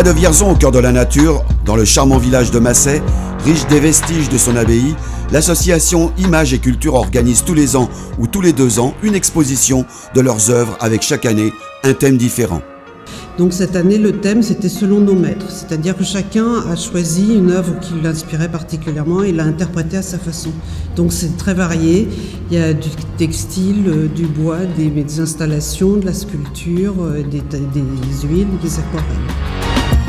Près de Vierzon, au cœur de la nature, dans le charmant village de Massay, riche des vestiges de son abbaye, l'association Images et Culture organise tous les ans ou tous les 2 ans une exposition de leurs œuvres avec chaque année un thème différent. Donc cette année, le thème, c'était selon nos maîtres, c'est-à-dire que chacun a choisi une œuvre qui l'inspirait particulièrement et l'a interprétée à sa façon. Donc c'est très varié, il y a du textile, du bois, des installations, de la sculpture, des huiles, des aquarelles.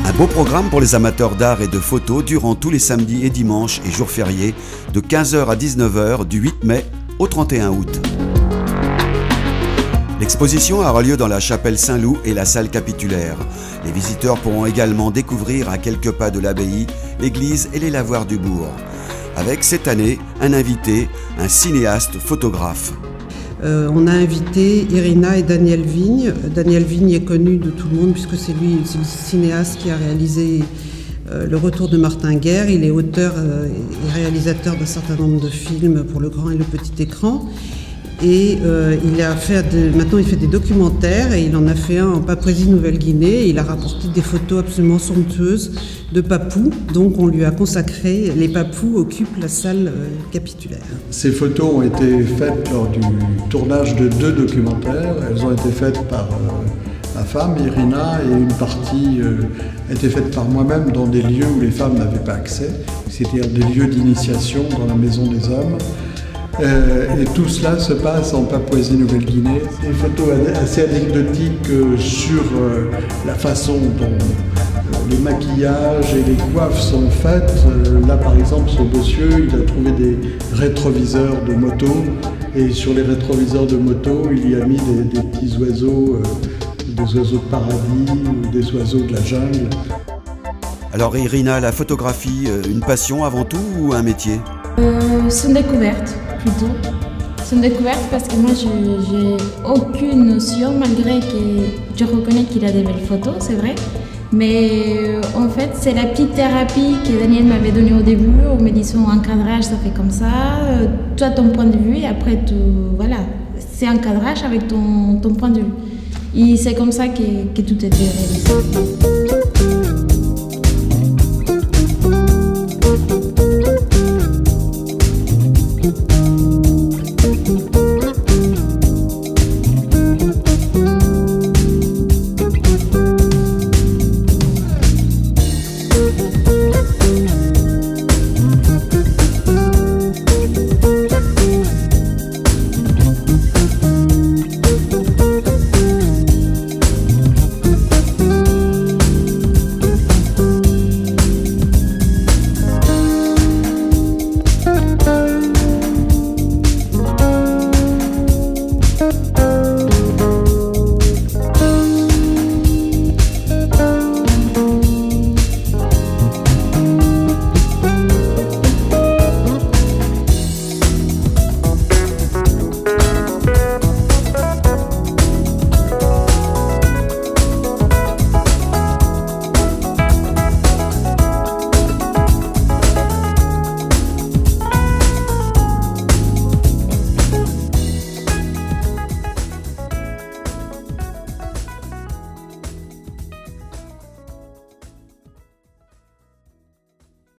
Un beau programme pour les amateurs d'art et de photos durant tous les samedis et dimanches et jours fériés de 15h à 19h du 8 mai au 31 août. L'exposition aura lieu dans la chapelle Saint-Loup et la salle capitulaire. Les visiteurs pourront également découvrir à quelques pas de l'abbaye, l'église et les lavoirs du bourg. Avec cette année, un invité, un cinéaste photographe. On a invité Irina et Daniel Vigne. Daniel Vigne est connu de tout le monde puisque c'est le cinéaste qui a réalisé Le Retour de Martin Guerre. Il est auteur et réalisateur d'un certain nombre de films pour le grand et le petit écran. Et maintenant il fait des documentaires et il en a fait un en Papouasie-Nouvelle-Guinée. Il a rapporté des photos absolument somptueuses de papous, donc on lui a consacré, les papous occupent la salle capitulaire. Ces photos ont été faites lors du tournage de 2 documentaires. Elles ont été faites par ma femme, Irina, et une partie a été faite par moi-même dans des lieux où les femmes n'avaient pas accès, c'est-à-dire des lieux d'initiation dans la maison des hommes. Et tout cela se passe en Papouasie-Nouvelle-Guinée. Des photos assez anecdotiques sur la façon dont les maquillages et les coiffes sont faites. Là par exemple, ce monsieur, il a trouvé des rétroviseurs de moto et sur les rétroviseurs de moto, il y a mis des petits oiseaux, des oiseaux de paradis ou des oiseaux de la jungle. Alors Irina, la photographie, une passion avant tout ou un métier ? C'est une découverte plutôt. C'est une découverte parce que moi j'ai aucune notion, malgré que je reconnais qu'il a des belles photos, c'est vrai. Mais en fait c'est la petite thérapie que Daniel m'avait donnée au début, en me disant un cadrage ça fait comme ça, toi ton point de vue et après voilà, c'est un cadrage avec ton point de vue. Et c'est comme ça que tout était réalisé.